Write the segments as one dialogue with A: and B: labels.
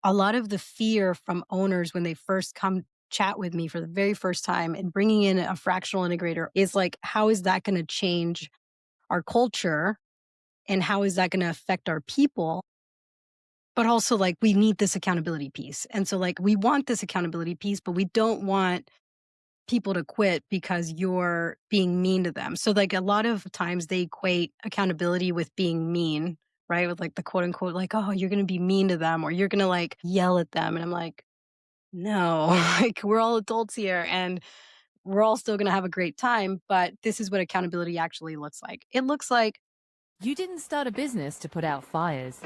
A: a lot of the fear from owners when they first come chat with me for the very first time and bringing in a fractional integrator is like, how is that going to change our culture? And how is that going to affect our people? But also, like, we need this accountability piece. And so, like, we want this accountability piece, but we don't want people to quit because you're being mean to them. So, like, a lot of times they equate accountability with being mean, right? With like the quote unquote, like, oh, you're going to be mean to them or you're going to like yell at them. And I'm like, no, like, we're all adults here and we're all still going to have a great time. But this is what accountability actually looks like. It looks like,
B: You didn't start a business to put out fires,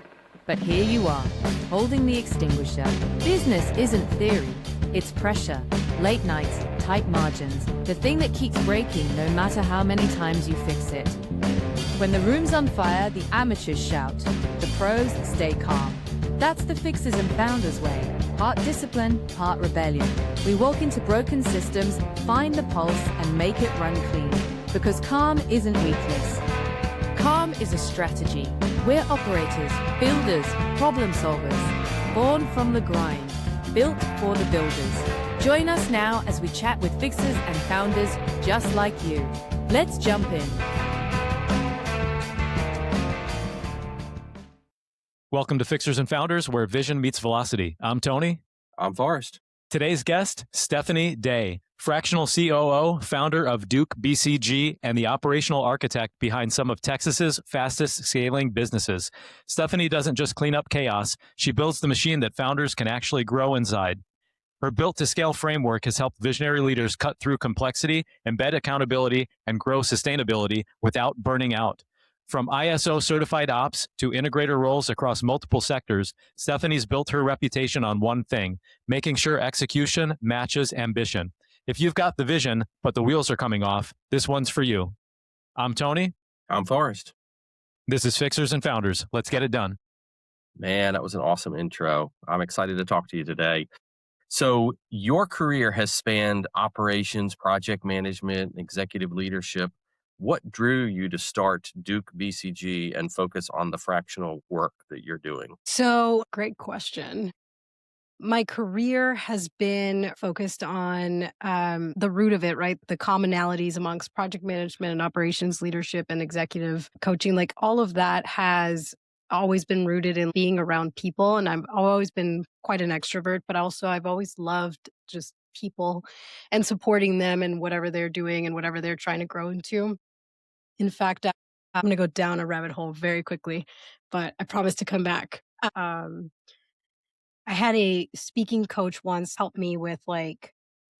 B: but here you are, holding the extinguisher. Business isn't theory, it's pressure, late nights, tight margins, the thing that keeps breaking no matter how many times you fix it. When the room's on fire, the amateurs shout, the pros stay calm. That's the Fixers and Founders way. Part discipline, part rebellion. We walk into broken systems, find the pulse, and make it run clean. Because calm isn't weakness. Calm is a strategy. We're operators, builders, problem solvers. Born from the grind. Built for the builders. Join us now as we chat with fixers and founders just like you. Let's jump in.
C: Welcome to Fixers and Founders, where vision meets velocity. I'm Tony.
D: I'm Forrest.
C: Today's guest, Stephany Day, Fractional COO, founder of Duke BCG, and the operational architect behind some of Texas's fastest scaling businesses. Stephany doesn't just clean up chaos, she builds the machine that founders can actually grow inside. Her built-to-scale framework has helped visionary leaders cut through complexity, embed accountability, and grow sustainability without burning out. From ISO certified ops to integrator roles across multiple sectors, Stephany's built her reputation on one thing, making sure execution matches ambition. If you've got the vision, but the wheels are coming off, this one's for you. I'm Tony.
D: I'm Forrest.
C: This is Fixers and Founders. Let's get it done.
D: Man, that was an awesome intro. I'm excited to talk to you today. So your career has spanned operations, project management, executive leadership. What drew you to start Duke BCG and focus on the fractional work that you're doing?
A: so great question. My career has been focused on the root of it, right? The commonalities amongst project management and operations leadership and executive coaching. Like all of that has always been rooted in being around people. And I've always been quite an extrovert, but also I've always loved just people and supporting them and whatever they're doing and whatever they're trying to grow into. In fact, I'm going to go down a rabbit hole very quickly, but I promise to come back. Um, I had a speaking coach once help me with like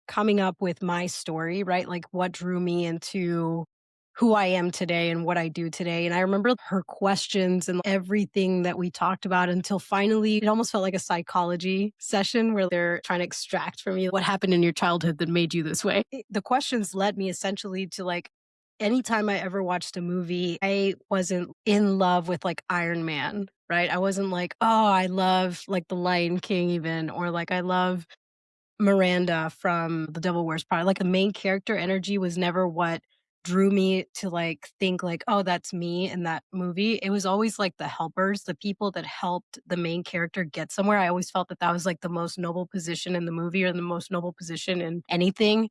A: coming up with my story, right? Like what drew me into who I am today and what I do today. And I remember her questions and everything that we talked about until finally it almost felt like a psychology session where they're trying to extract from you what happened in your childhood that made you this way. The questions led me essentially to like anytime I ever watched a movie, I wasn't in love with like Iron Man, right? I wasn't like, oh, I love like The Lion King even, or like I love Miranda from The Devil Wears Prada. Like the main character energy was never what drew me to like think like, oh, that's me in that movie. It was always like the helpers, the people that helped the main character get somewhere. I always felt that that was like the most noble position in the movie or the most noble position in anything.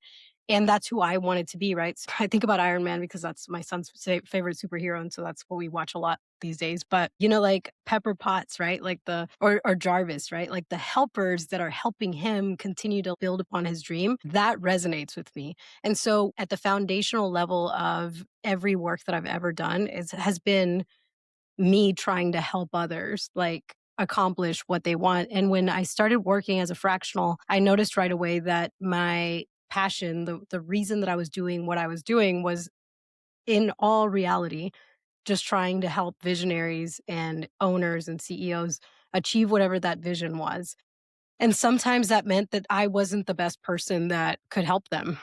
A: And that's who I wanted to be, right? So I think about Iron Man because that's my son's favorite superhero. And so that's what we watch a lot these days. But, you know, like Pepper Potts, right? Like or Jarvis, right? Like the helpers that are helping him continue to build upon his dream, that resonates with me. And so at the foundational level of every work that I've ever done has been me trying to help others, like accomplish what they want. And when I started working as a fractional, I noticed right away that my passion, the reason that I was doing what I was doing was in all reality, just trying to help visionaries and owners and CEOs achieve whatever that vision was. And sometimes that meant that I wasn't the best person that could help them.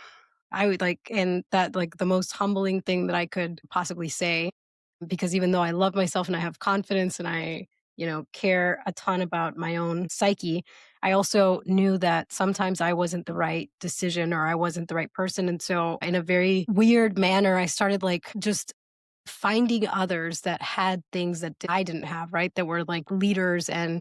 A: I would like, and that like the most humbling thing that I could possibly say, because even though I love myself and I have confidence and I, you know, care a ton about my own psyche, I also knew that sometimes I wasn't the right decision or I wasn't the right person. And so in a very weird manner, I started like just finding others that had things that I didn't have, right? That were like leaders and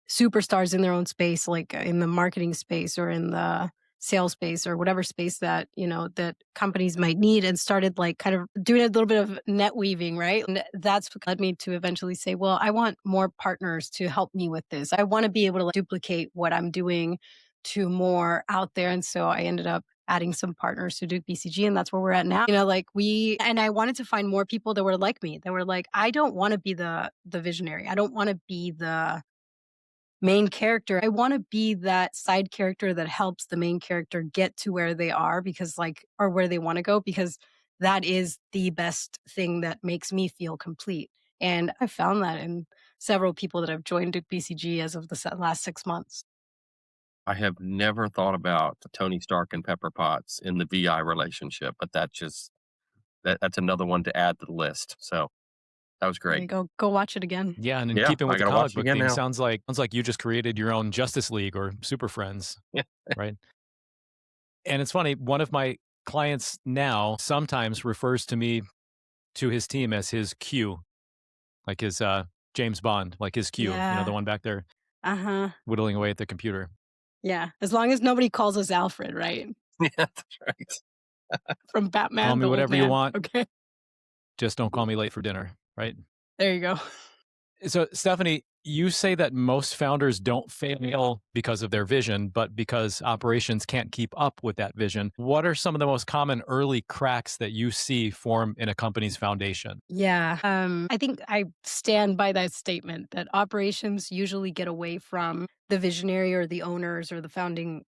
A: superstars in their own space, like in the marketing space or in the sales space or whatever space that, that companies might need, and started like kind of doing a little bit of net weaving, right? And that's what led me to eventually say, well, I want more partners to help me with this. I want to be able to like, duplicate what I'm doing to more out there. And so I ended up adding some partners to Duke BCG, and that's where we're at now. And I wanted to find more people that were like me, that were like, I don't want to be the visionary. I don't want to be the main character. I want to be that side character that helps the main character get to where they are, because or where they want to go, because that is the best thing that makes me feel complete. And I found that in several people that have joined Duke BCG as of the last 6 months.
D: I have never thought about Tony Stark and Pepper Potts in the VI relationship, but that's another one to add to the list. So that was
A: There
D: great.
A: you go watch it again.
C: Yeah, and in
D: Yeah,
C: keeping
D: I
C: with the
D: gotta watch
C: comic
D: it
C: book
D: again
C: theme,
D: now.
C: sounds like you just created your own Justice League or Super Friends,
D: Yeah.
C: right? And it's funny, one of my clients now sometimes refers to his team as his Q, like his James Bond, like his Q, the
A: Yeah.
C: one back there
A: Uh-huh.
C: whittling away at the computer.
A: Yeah. As long as nobody calls us Alfred, right?
D: Yeah, that's right.
A: From
C: Call
A: Batman,
C: me
A: the old
C: whatever you
A: man.
C: want,
A: Okay.
C: just don't call me late for dinner, right?
A: There you go.
C: So, Stephany, you say that most founders don't fail because of their vision, but because operations can't keep up with that vision. What are some of the most common early cracks that you see form in a company's foundation?
A: Yeah. I think I stand by that statement that operations usually get away from the visionary or the owners or the founding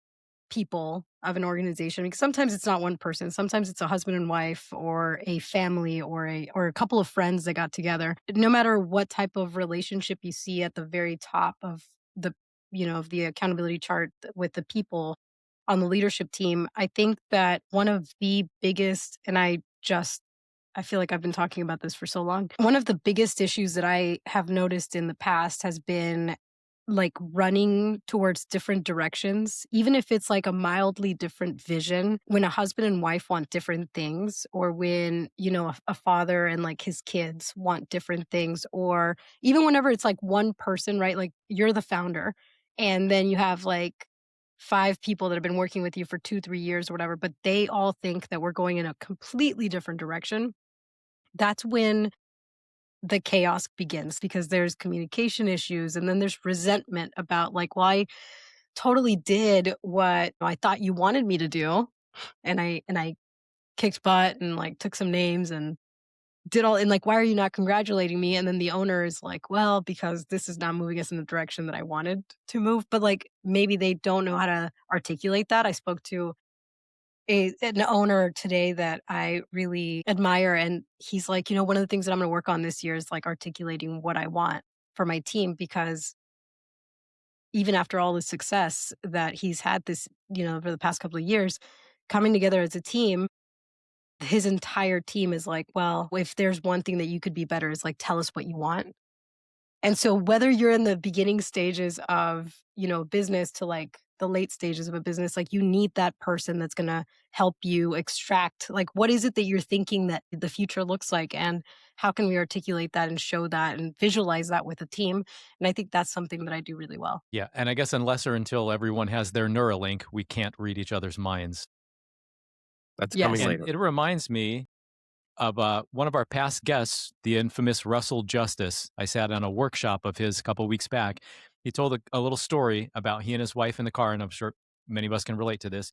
A: people of an organization, because sometimes it's not one person, sometimes it's a husband and wife or a family or a couple of friends that got together. No matter what type of relationship you see at the very top of the of the accountability chart with the people on the leadership team, I think that one of the biggest, and I feel like I've been talking about this for so long. One of the biggest issues that I have noticed in the past has been like running towards different directions, even if it's like a mildly different vision. When a husband and wife want different things, or when, a father and like his kids want different things, or even whenever it's like one person, right? Like you're the founder, and then you have like five people that have been working with you for 2, 3 years or whatever, but they all think that we're going in a completely different direction. That's when the chaos begins, because there's communication issues, and then there's resentment about like, well, I totally did what I thought you wanted me to do, and I kicked butt and like took some names and did all, and like, why are you not congratulating me? And then the owner is like, well, because this is not moving us in the direction that I wanted to move. But like, maybe they don't know how to articulate that. I spoke to an owner today that I really admire, and he's like, one of the things that I'm going to work on this year is like articulating what I want for my team, because even after all the success that he's had this, over the past couple of years, coming together as a team, his entire team is like, well, if there's one thing that you could be better, is like, tell us what you want. And so whether you're in the beginning stages of, business to like the late stages of a business, like you need that person that's going to help you extract like, what is it that you're thinking that the future looks like, and how can we articulate that and show that and visualize that with a team? And I think that's something that I do really well.
C: Yeah, and I guess unless or until everyone has their Neuralink, we can't read each other's minds.
D: That's coming
A: Yes.
C: And
D: later.
C: it reminds me of one of our past guests, the infamous Russell Justice. I sat on a workshop of his a couple weeks back. He told a little story about he and his wife in the car, and I'm sure many of us can relate to this.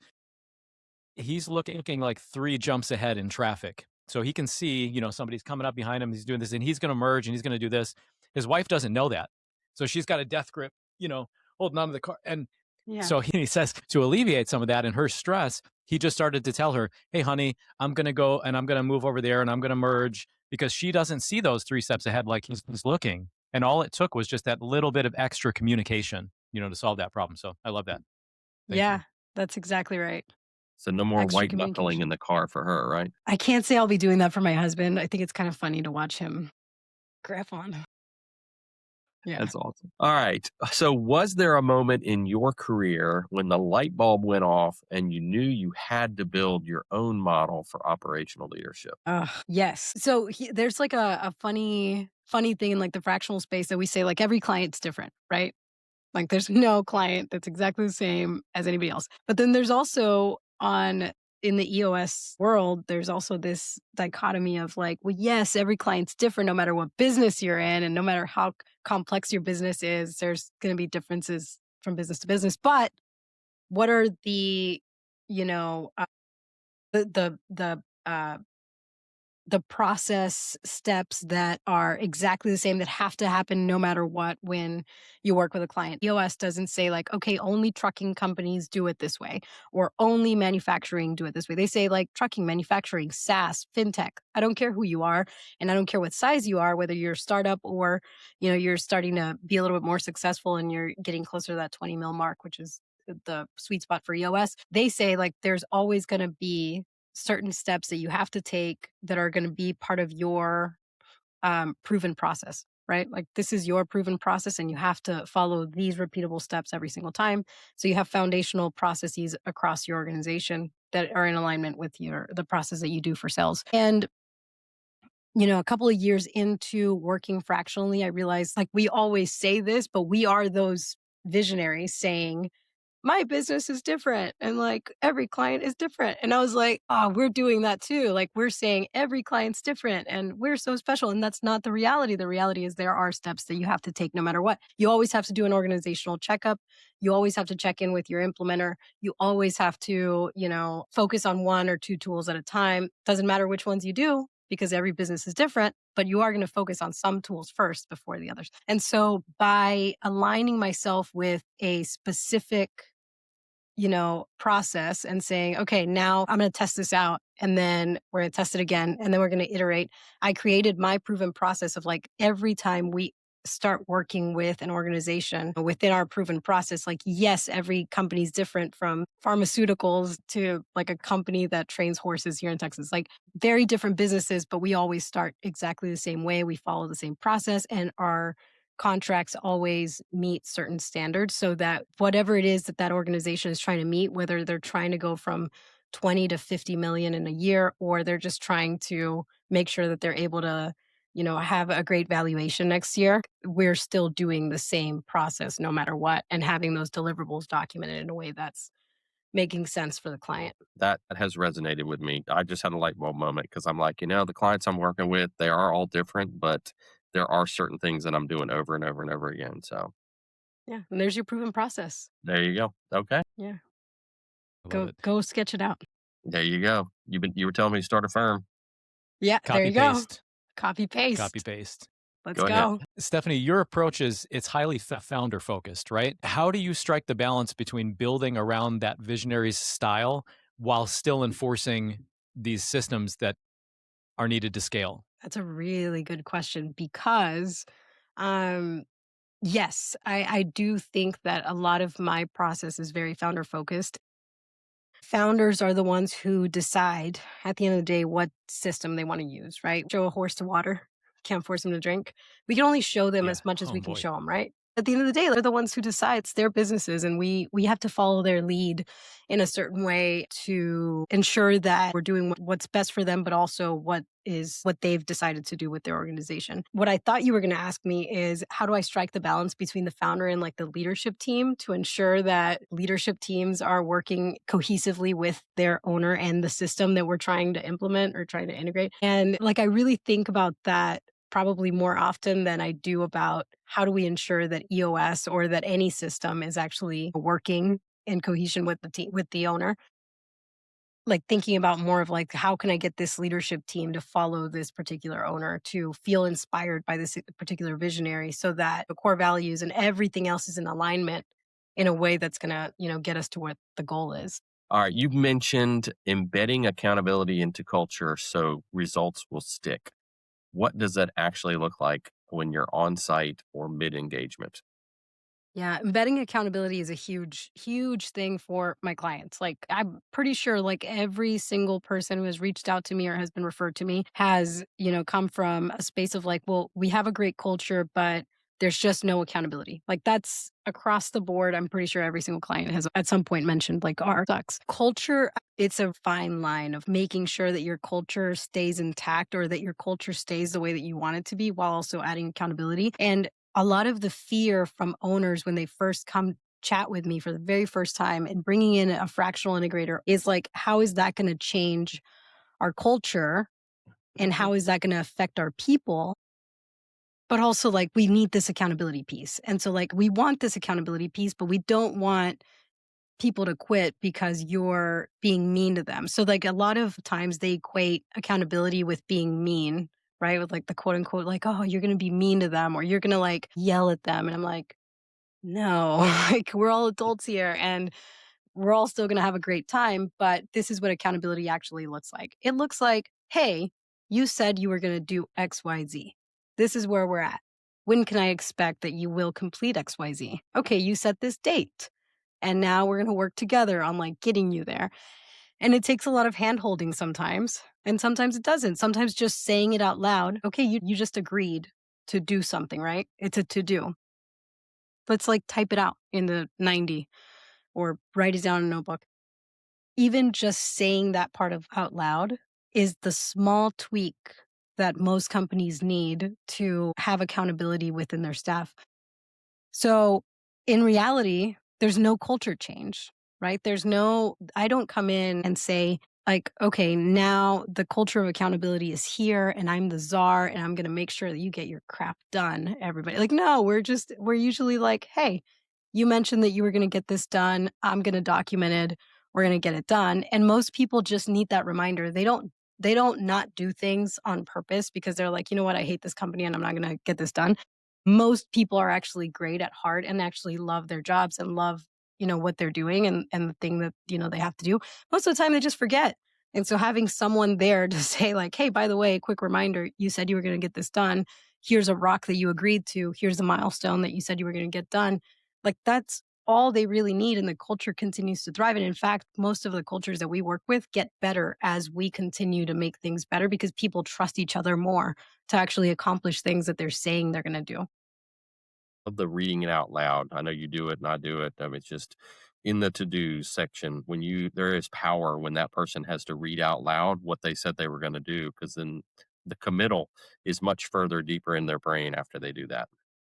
C: He's looking like 3 jumps ahead in traffic. So he can see, somebody's coming up behind him, he's doing this, and he's gonna merge, and he's gonna do this. His wife doesn't know that. So she's got a death grip, holding onto the car. And
A: Yeah.
C: so he says to alleviate some of that and her stress, he just started to tell her, "Hey, honey, I'm gonna go and I'm gonna move over there and I'm gonna merge," because she doesn't see those 3 steps ahead like he's looking. And all it took was just that little bit of extra communication, to solve that problem. So I love that. Thank you.
A: Yeah, that's exactly right.
D: So no more
A: Extra
D: white knuckling in
A: communication.
D: the car for her, right?
A: I can't say I'll be doing that for my husband. I think it's kind of funny to watch him grab on. Yeah.
D: That's awesome. All right. So was there a moment in your career when the light bulb went off and you knew you had to build your own model for operational leadership?
A: Yes. So there's like a funny thing in like the fractional space that we say like every client's different, right? Like there's no client that's exactly the same as anybody else. But then there's also in the EOS world, there's also this dichotomy of like, well, yes, every client's different no matter what business you're in and no matter how complex your business is, there's going to be differences from business to business. But what are you know, uh, the process steps that are exactly the same that have to happen no matter what when you work with a client. EOS doesn't say like, okay, only trucking companies do it this way or only manufacturing do it this way. They say like trucking, manufacturing, SaaS, fintech. I don't care who you are and I don't care what size you are, whether you're a startup or, you're starting to be a little bit more successful and you're getting closer to that 20 mil mark, which is the sweet spot for EOS. They say like there's always going to be certain steps that you have to take that are going to be part of your proven process, right? Like this is your proven process and you have to follow these repeatable steps every single time. So you have foundational processes across your organization that are in alignment with the process that you do for sales. And a couple of years into working fractionally, I realized like we always say this, but we are those visionaries saying my business is different and like every client is different. And I was like, oh, we're doing that too. Like we're saying every client's different and we're so special. And that's not the reality. The reality is there are steps that you have to take no matter what. You always have to do an organizational checkup. You always have to check in with your implementer. You always have to, focus on one or two tools at a time. Doesn't matter which ones you do because every business is different, but you are going to focus on some tools first before the others. And so by aligning myself with a specific process and saying, okay, now I'm going to test this out and then we're going to test it again and then we're going to iterate. I created my proven process of like every time we start working with an organization within our proven process, like, yes, every company is different from pharmaceuticals to like a company that trains horses here in Texas, like very different businesses, but we always start exactly the same way. We follow the same process and our contracts always meet certain standards so that whatever it is that that organization is trying to meet, whether they're trying to go from 20 to 50 million in a year, or they're just trying to make sure that they're able to, have a great valuation next year, we're still doing the same process no matter what and having those deliverables documented in a way that's making sense for the client.
D: That has resonated with me. I just had a light bulb moment because I'm like, the clients I'm working with, they are all different, but there are certain things that I'm doing over and over and over again. So
A: Yeah. And there's your proven process.
D: there you go. Okay.
A: Yeah.
C: I love
A: Go
C: it.
A: go sketch it out.
D: There you go. You were telling me to start a firm.
A: Yeah, there
C: Copy
A: you go.
C: paste.
A: Copy
C: Copy
A: paste.
C: paste.
A: Let's
D: Go ahead.
A: go.
C: Stephany, your approach it's highly founder focused, right? How do you strike the balance between building around that visionary's style while still enforcing these systems that are needed to scale?
A: That's a really good question because, um, yes, I do think that a lot of my process is very founder focused. Founders are the ones who decide at the end of the day what system they want to use, right? Show a horse to water, can't force them to drink. We can only show them
C: Yeah.
A: as much as
C: Oh
A: we can
C: boy.
A: show them, right? At the end of the day, they're the ones who decide. It's their businesses, and we have to follow their lead in a certain way to ensure that we're doing what's best for them, but also what they've decided to do with their organization. What I thought you were going to ask me is how do I strike the balance between the founder and like the leadership team to ensure that leadership teams are working cohesively with their owner and the system that we're trying to implement or trying to integrate. And like I really think about that probably more often than I do about how do we ensure that EOS or that any system is actually working in cohesion with the team, with the owner. Like thinking about more of like, how can I get this leadership team to follow this particular owner, to feel inspired by this particular visionary so that the core values and everything else is in alignment in a way that's going to, get us to what the goal is.
D: All right. You mentioned embedding accountability into culture so results will stick. What does that actually look like when you're on site or mid engagement?
A: Yeah, embedding accountability is a huge, huge thing for my clients. Like, I'm pretty sure like every single person who has reached out to me or has been referred to me has, come from a space of like, well, we have a great culture, but there's just no accountability. Like, that's across the board. I'm pretty sure every single client has at some point mentioned like our sucks. Culture, it's a fine line of making sure that your culture stays intact or that your culture stays the way that you want it to be while also adding accountability. And A lot of the fear from owners when they first come chat with me for the very first time and bringing in a fractional integrator is like, how is that going to change our culture? And
D: Mhm.
A: how is that going to affect our people? But also, like, we need this accountability piece. And so, like, we want this accountability piece, but we don't want people to quit because you're being mean to them. So, like, a lot of times they equate accountability with being mean, right? With like the quote unquote, like, oh, you're going to be mean to them or you're going to like yell at them. And I'm like, no, like, we're all adults here and we're all still going to have a great time. But this is what accountability actually looks like. It looks like, hey, you said you were going to do XYZ. This is where we're at. When can I expect that you will complete XYZ? Okay, you set this date. And now we're going to work together on like getting you there. And it takes a lot of hand holding sometimes. And sometimes it doesn't. Sometimes just saying it out loud. Okay, you just agreed to do something, right? It's a to do. Let's like type it out in the 90 or write it down in a notebook. Even just saying that part of out loud is the small tweak that most companies need to have accountability within their staff. So in reality, there's no culture change, right? I don't come in and say, like, okay, now the culture of accountability is here and I'm the czar and I'm going to make sure that you get your crap done, everybody. Like, no, we're usually like, hey, you mentioned that you were going to get this done. I'm going to document it. We're going to get it done. And most people just need that reminder. They don't not do things on purpose because they're like, you know what, I hate this company and I'm not going to get this done. Most people are actually great at heart and actually love their jobs and love, what they're doing and the thing that, they have to do. Most of the time they just forget. And so having someone there to say like, hey, by the way, quick reminder, you said you were going to get this done. Here's a rock that you agreed to. Here's a milestone that you said you were going to get done. Like, that's all they really need. And the culture continues to thrive. And in fact, most of the cultures that we work with get better as we continue to make things better because people trust each other more to actually accomplish things that they're saying they're going to do.
D: Of the reading it out loud. I know you do it and I do it. I mean, it's just in the to-dos section when there is power when that person has to read out loud what they said they were going to do, because then the committal is much further deeper in their brain after they do that.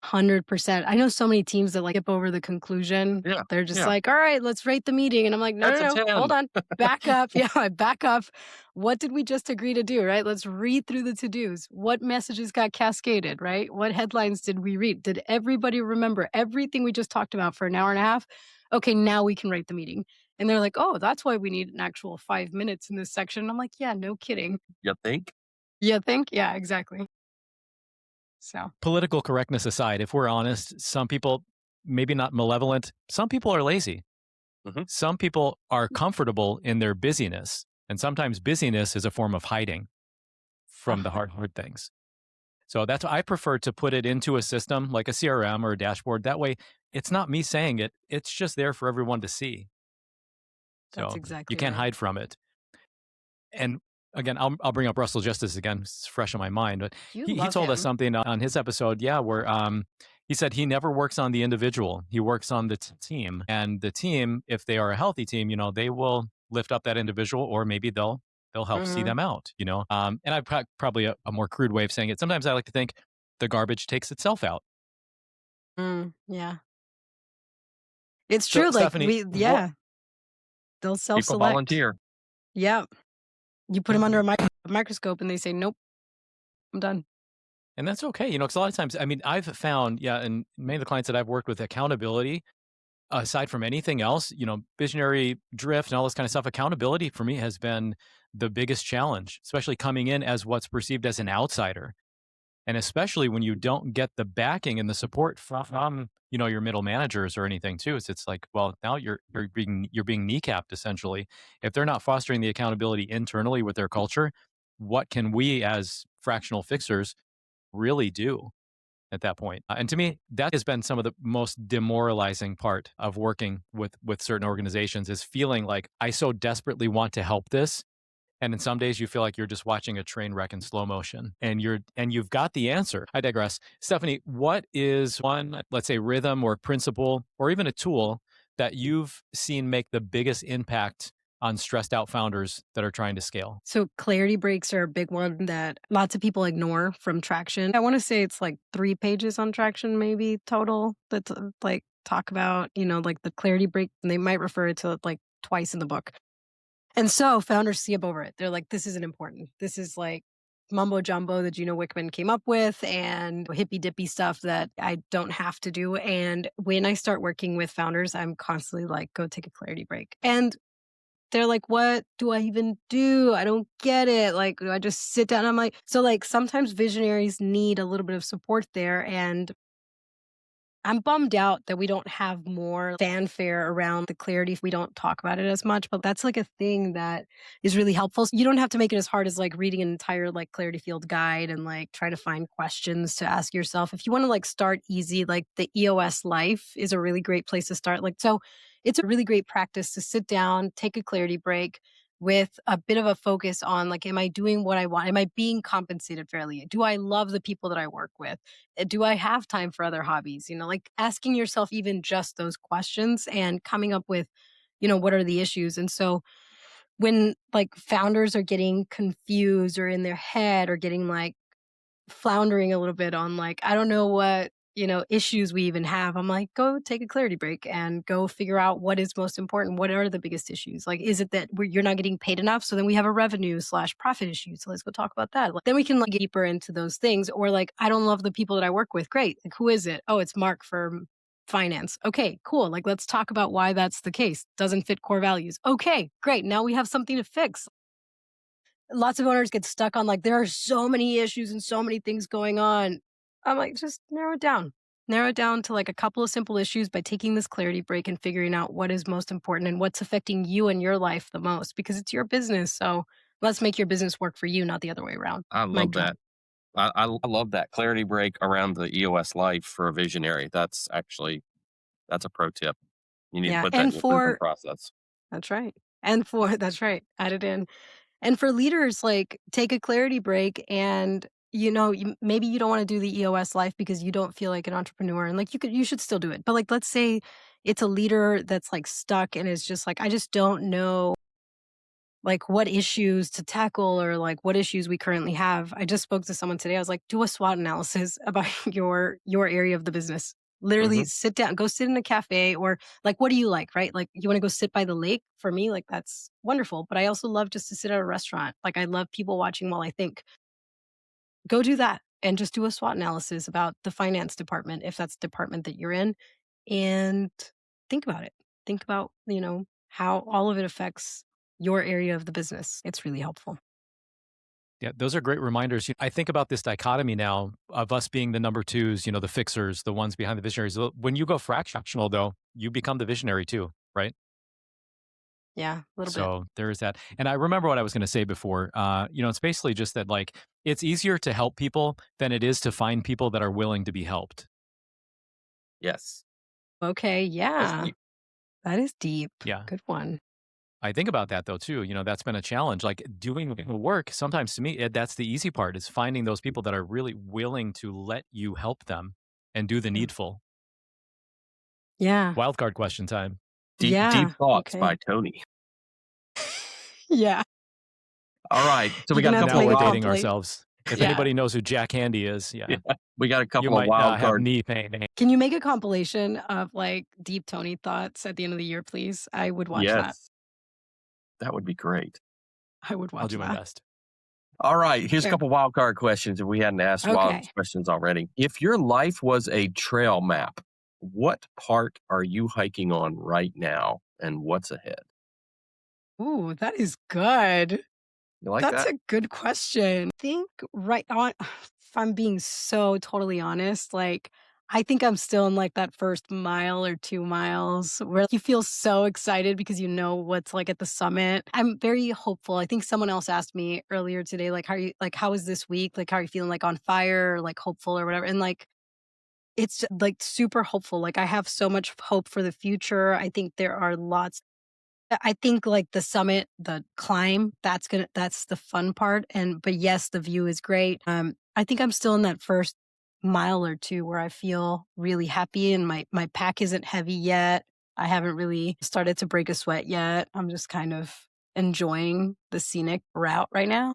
A: 100%. I know so many teams that like skip over the conclusion.
D: Yeah.
A: They're just
D: Yeah.
A: like, all right, let's rate the meeting. And I'm like, no,
D: That's
A: no,
D: a
A: no,
D: 10.
A: hold on. Back up. Yeah, back up. What did we just agree to do, right? Let's read through the to-dos. What messages got cascaded, right? What headlines did we read? Did everybody remember everything we just talked about for an hour and a half? Okay, now we can rate the meeting. And they're like, oh, that's why we need an actual 5 minutes in this section. And I'm like, yeah, no kidding.
D: You think?
A: You think? Yeah, exactly. So.
C: Political correctness aside, if we're honest, some people, maybe not malevolent, some people are lazy.
D: Hmm.
C: Some people are comfortable in their busyness. And sometimes busyness is a form of hiding from the hard things. So that's why I prefer to put it into a system like a CRM or a dashboard. That way, it's not me saying it. It's just there for everyone to see.
A: That's
C: So you
A: exactly
C: can't
A: right.
C: hide from it. And again, I'll bring up Russell Justice again. It's fresh on my mind, but
A: You
C: he
A: love
C: told us
A: him.
C: something on his episode, yeah, where he said he never works on the individual. He works on the team, and the team, if they are a healthy team, they will lift up that individual, or maybe they'll help see
A: Mhm.
C: them out. And I've probably a more crude way of saying it. Sometimes I like to think the garbage takes itself out.
A: Yeah. It's
C: So
A: true, like,
C: Stephany, what
A: they'll
D: People
A: self-select.
D: volunteer.
A: Yep. You put them under a microscope and they say, "Nope, I'm done."
C: and that's okay, because a lot of times, I mean, I've found, yeah, and many of the clients that I've worked with, accountability aside from anything else, visionary drift and all this kind of stuff, accountability for me has been the biggest challenge, especially coming in as what's perceived as an outsider. And especially when you don't get the backing and the support from your middle managers or anything too. It's like, well, now you're being kneecapped essentially. If they're not fostering the accountability internally with their culture, what can we as fractional fixers really do at that point? And to me, that has been some of the most demoralizing part of working with certain organizations, is feeling like I so desperately want to help this. And in some days you feel like you're just watching a train wreck in slow motion and you've got the answer. I digress. Stephany, what is one, let's say, rhythm or principle or even a tool that you've seen make the biggest impact on stressed out founders that are trying to scale?
A: So clarity breaks are a big one that lots of people ignore from Traction. I want to say it's like 3 pages on Traction, maybe total, that like talk about, like the clarity break. And they might refer to it like twice in the book. And so founders skip over it. They're like, this isn't important. This is like mumbo jumbo that Gino Wickman came up with and hippy dippy stuff that I don't have to do. And when I start working with founders, I'm constantly like, go take a clarity break. And they're like, what do I even do? I don't get it. Like, do I just sit down? I'm like, so like sometimes visionaries need a little bit of support there. And I'm bummed out that we don't have more fanfare around the clarity. We don't talk about it as much, but that's like a thing that is really helpful. So you don't have to make it as hard as like reading an entire like clarity field guide and like try to find questions to ask yourself. If you want to like start easy, like the EOS life is a really great place to start. Like, so it's a really great practice to sit down, take a clarity break with a bit of a focus on like, am I doing what I want? Am I being compensated fairly? Do I love the people that I work with? Do I have time for other hobbies? Like asking yourself even just those questions and coming up with, what are the issues? And so when like founders are getting confused or in their head or getting like floundering a little bit on like, I don't know what, issues we even have. I'm like, go take a clarity break and go figure out what is most important. What are the biggest issues? Like, is it that you're not getting paid enough? So then we have a revenue/profit issue. So let's go talk about that. Like, then we can like get deeper into those things. Or like, I don't love the people that I work with. Great. Like, who is it? Oh, it's Mark from finance. Okay, cool. Like, let's talk about why that's the case. Doesn't fit core values. Okay, great. Now we have something to fix. Lots of owners get stuck on like, there are so many issues and so many things going on. I'm like, just narrow it down. Narrow it down to like a couple of simple issues by taking this clarity break and figuring out what is most important and what's affecting you and your life the most because it's your business. So let's make your business work for you, not the other way around.
D: I
A: Mic
D: love
A: drop.
D: that. I love that clarity break around the EOS life for a visionary. That's a pro tip. You need to
A: Yeah.
D: put that in your proven process.
A: That's right. That's right. Add it in. And for leaders, like take a clarity break and maybe you don't want to do the EOS life because you don't feel like an entrepreneur and like you should still do it. But like, let's say it's a leader that's like stuck and is just like, I just don't know like what issues to tackle or like what issues we currently have. I just spoke to someone today. I was like, do a SWOT analysis about your area of the business. Literally
D: Mhm.
A: sit down, go sit in a cafe or like, what do you like, right? Like you want to go sit by the lake for me, like that's wonderful. But I also love just to sit at a restaurant. Like I love people watching while I think. Go do that and just do a SWOT analysis about the finance department if that's the department that you're in and think about it. Think about, how all of it affects your area of the business. It's really helpful.
C: Yeah, those are great reminders. I think about this dichotomy now of us being the number twos, the fixers, the ones behind the visionaries. When you go fractional, though, you become the visionary too, right?
A: Yeah, a little bit.
C: So there is that. And I remember what I was going to say before. It's basically just that like it's easier to help people than it is to find people that are willing to be helped.
D: Yes.
A: Okay,
D: 'Cause
A: yeah. That is deep.
C: Yeah.
A: Good one.
C: I think about that though too. That's been a challenge. Like doing the work, sometimes to me, that's the easy part is finding those people that are really willing to let you help them and do the
A: Yeah.
C: needful.
A: Yeah.
C: Wildcard question time.
D: Deep
A: Yeah.
D: thoughts by
A: Okay.
D: Tony.
A: Yeah.
D: All right. So we
A: You're
D: got
A: gonna
D: a
A: have to
C: Now
D: couple of
A: make
C: we're
A: a
D: wild
C: dating
A: compilation.
C: ourselves. If
A: Yeah.
C: anybody knows who Jack Handy is,
D: yeah,
C: yeah,
D: we got a
C: you
D: couple of
C: might
D: wild
C: have
D: card.
C: knee pain.
A: Can you make a compilation of like deep Tony thoughts at the end of the year, please? I would watch that.
D: Yes. That would be great.
A: I would
C: I'll
A: watch
C: do my
A: that.
C: best.
D: All right. Here's a
A: Here.
D: couple wild card questions if we hadn't asked wild
A: Okay.
D: questions already. If your life was a trail map, what part are you hiking on right now and what's ahead?
A: Ooh, that is good.
D: You like
A: That's
D: that?
A: a good question. I think right on, if I'm being so totally honest, like I think I'm still in like that first mile or 2 miles where you feel so excited because you know what's like at the summit. I'm very hopeful. I think someone else asked me earlier today, like, how is this week? Like, how are you feeling like on fire or like hopeful or whatever? And like, it's like super hopeful. Like, I have so much hope for the future. I think there are lots I think like the summit, the climb, that's the fun part. But yes, the view is great. I think I'm still in that first mile or two where I feel really happy and my pack isn't heavy yet. I haven't really started to break a sweat yet. I'm just kind of enjoying the scenic route right now.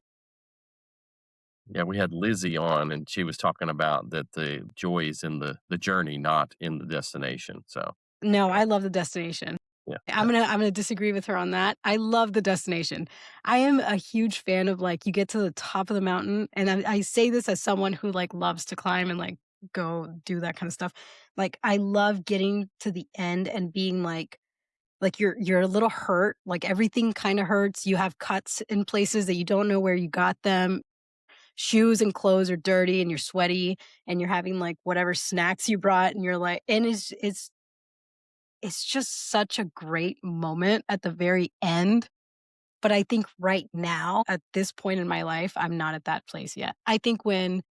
D: Yeah, we had Lizzie on, and she was talking about that the joy is in the journey, not in the destination. So
A: No, I love the destination.
D: yeah,
A: I'm gonna disagree with her on that. I love the destination. I am a huge fan of like you get to the top of the mountain, and I say this as someone who like loves to climb and like go do that kind of stuff. Like I love getting to the end and being like you're a little hurt, like everything kind of hurts. You have cuts in places that you don't know where you got them. Shoes and clothes are dirty and you're sweaty and you're having like whatever snacks you brought and you're like and it's just such a great moment at the very end. But I think right now, at this point in my life, I'm not at that place yet. I think one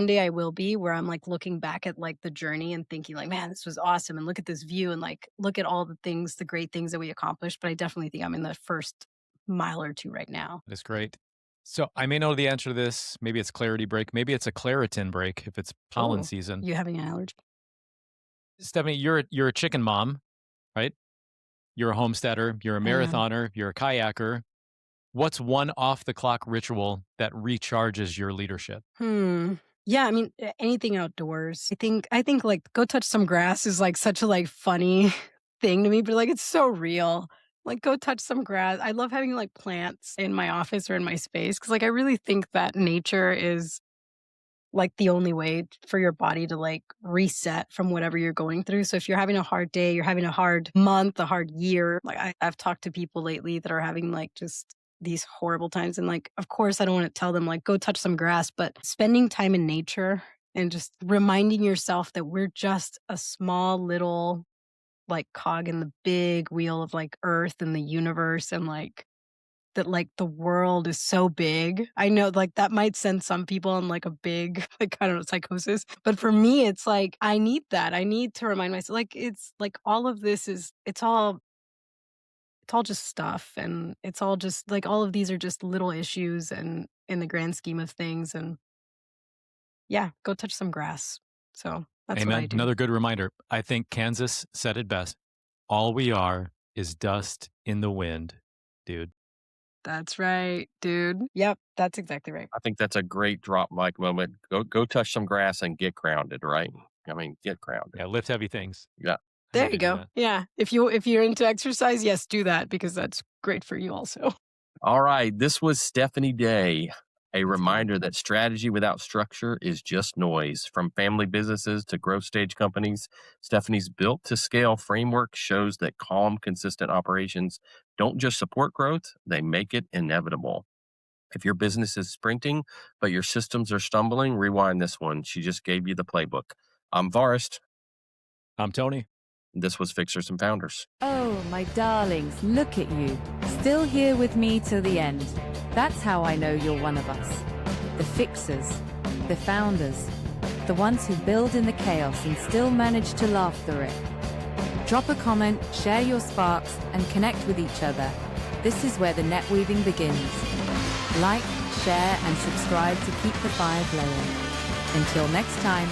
A: day I will be where I'm like looking back at like the journey and thinking like, man, this was awesome. And look at this view and like look at all the things, the great things that we accomplished. But I definitely think I'm in the first mile or two right now.
C: That's great. So I may know the answer to this. Maybe it's clarity break. Maybe it's a Claritin break if it's pollen
A: Oh,
C: season.
A: you having an allergy?
C: Stephany, you're a chicken mom, right? You're a homesteader. You're a
A: I am.
C: marathoner. You're a kayaker. What's one off the clock ritual that recharges your leadership?
A: Yeah, I mean, anything outdoors. I think like go touch some grass is like such a like funny thing to me, but like it's so real. Like go touch some grass. I love having like plants in my office or in my space because like I really think that nature is like the only way for your body to like reset from whatever you're going through. So if you're having a hard day, you're having a hard month, a hard year, like I've talked to people lately that are having like just these horrible times. And like, of course, I don't want to tell them like, go touch some grass, but spending time in nature and just reminding yourself that we're just a small little like cog in the big wheel of like earth and the universe and like that like the world is so big. I know like that might send some people in like a big like I don't know psychosis, but for me it's like I need that. I need to remind myself like it's like all of this is it's all just stuff and it's all just like all of these are just little issues and in the grand scheme of things and yeah, go touch some grass. So that's what I
C: Amen.
A: do.
C: Another good reminder. I think Kansas said it best. All we are is dust in the wind, dude.
A: That's right, dude. Yep, that's exactly right.
D: I think that's a great drop mic moment. Go touch some grass and get grounded, right? I mean, get grounded.
C: Yeah, lift heavy things.
D: Yeah.
C: I need
A: There
C: to
A: you
C: do
A: go.
C: that.
A: Yeah. If you're into exercise, yes, do that because that's great for you also.
D: All right. This was Stephany Day. A reminder that strategy without structure is just noise. From family businesses to growth stage companies, Stephany's built to scale framework shows that calm, consistent operations don't just support growth, they make it inevitable. If your business is sprinting, but your systems are stumbling, rewind this one. She just gave you the playbook. I'm Forrest.
C: I'm Tony.
D: This was Fixers and Founders.
B: Oh, my darlings, look at you. Still here with me till the end. That's how I know you're one of us. The fixers, the founders, the ones who build in the chaos and still manage to laugh through it. Drop a comment, share your sparks, and connect with each other. This is where the net weaving begins. Like, share, and subscribe to keep the fire blowing. Until next time.